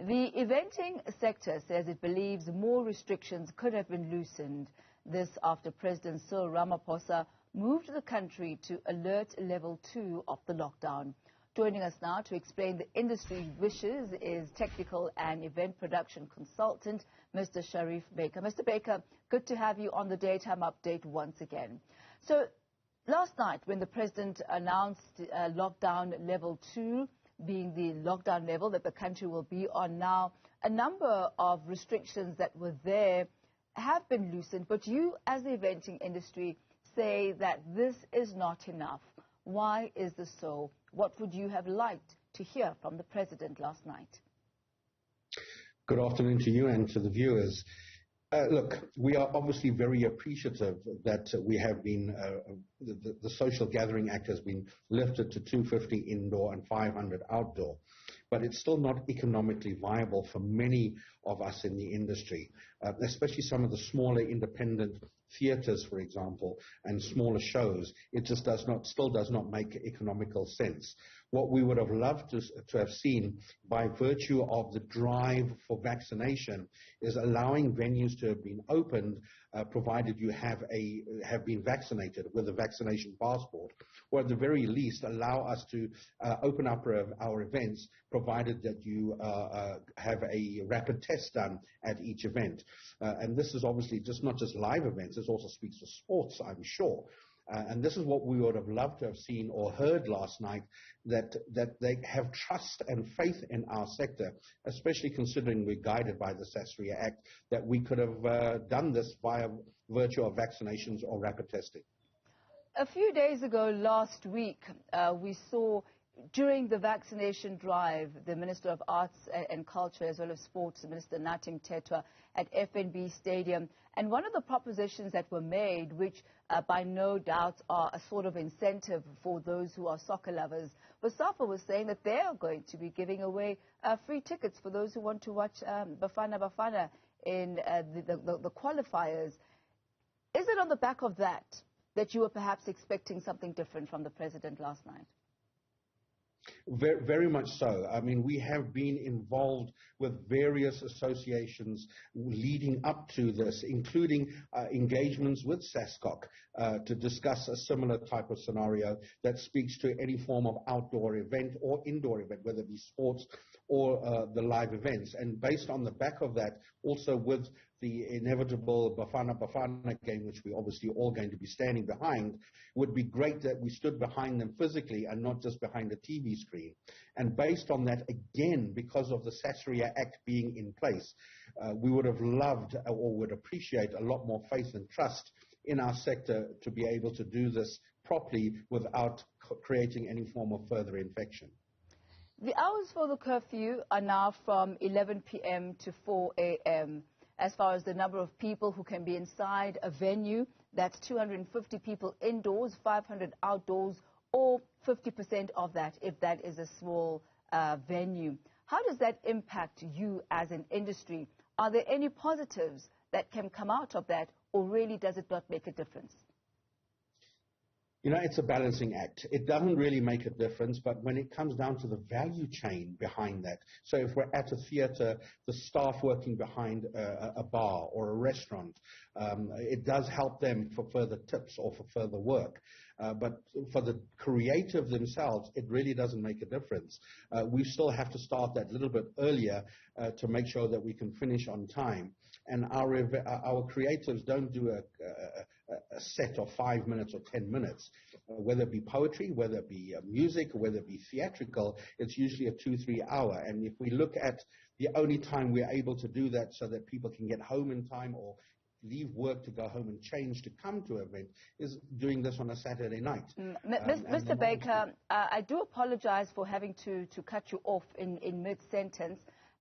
The eventing sector says it believes more restrictions could have been loosened. This after President Cyril Ramaphosa moved the country to alert level 2 of the lockdown. Joining us now to explain the industry wishes is technical and event production consultant, Mr. Sharif Baker. Mr. Baker, good to have you on the Daytime Update once again. So last night when the President announced lockdown level 2, being the lockdown level that the country will be on now, a number of restrictions that were there have been loosened, but you as the eventing industry say that this is not enough. Why is this so? What would you have liked to hear from the President last night? Good afternoon to you and to the viewers. Look, we are obviously very appreciative that we have been, the Social Gathering Act has been lifted to 250 indoor and 500 outdoor. But it's still not economically viable for many of us in the industry, especially some of the smaller independent theatres, for example, and smaller shows. It just still does not make economical sense. What we would have loved to have seen, by virtue of the drive for vaccination, is allowing venues to have been opened, provided you have been vaccinated with a vaccination passport, or at the very least allow us to open up our events, provided that you have a rapid test done at each event. And this is obviously not just live events, this also speaks to sports, I'm sure. And this is what we would have loved to have seen or heard last night, that they have trust and faith in our sector, especially considering we're guided by the Sasria Act, that we could have done this via virtue of vaccinations or rapid testing. A few days ago, last week, we saw during the vaccination drive, the Minister of Arts and Culture as well as Sports, Minister Natim Tetwa, at FNB Stadium. And one of the propositions that were made, which by no doubt are a sort of incentive for those who are soccer lovers, SAFA was saying that they are going to be giving away free tickets for those who want to watch Bafana Bafana in the qualifiers. Is it on the back of that you were perhaps expecting something different from the President last night? Very, very much so. I mean, we have been involved with various associations leading up to this, including engagements with SASCOC to discuss a similar type of scenario that speaks to any form of outdoor event or indoor event, whether it be sports or the live events. And based on the back of that, also with the inevitable Bafana Bafana game, which we're obviously all going to be standing behind, would be great that we stood behind them physically and not just behind a TV screen. And based on that, again, because of the Sasria Act being in place, we would have loved or would appreciate a lot more faith and trust in our sector to be able to do this properly without creating any form of further infection. The hours for the curfew are now from 11 p.m. to 4 a.m. As far as the number of people who can be inside a venue, that's 250 people indoors, 500 outdoors, or 50% of that if that is a small venue. How does that impact you as an industry? Are there any positives that can come out of that, or really does it not make a difference? You know, it's a balancing act. It doesn't really make a difference, but when it comes down to the value chain behind that, so if we're at a theater, the staff working behind a bar or a restaurant, it does help them for further tips or for further work. But for the creative themselves, it really doesn't make a difference. We still have to start that little bit earlier to make sure that we can finish on time. And our creatives don't do a set of 5 minutes or 10 minutes. Whether it be poetry, whether it be music, whether it be theatrical, it's usually a 2-3 hour. And if we look at the only time we're able to do that so that people can get home in time or leave work to go home and change to come to an event, is doing this on a Saturday night. Mr. Baker, I do apologize for having to cut you off in mid-sentence,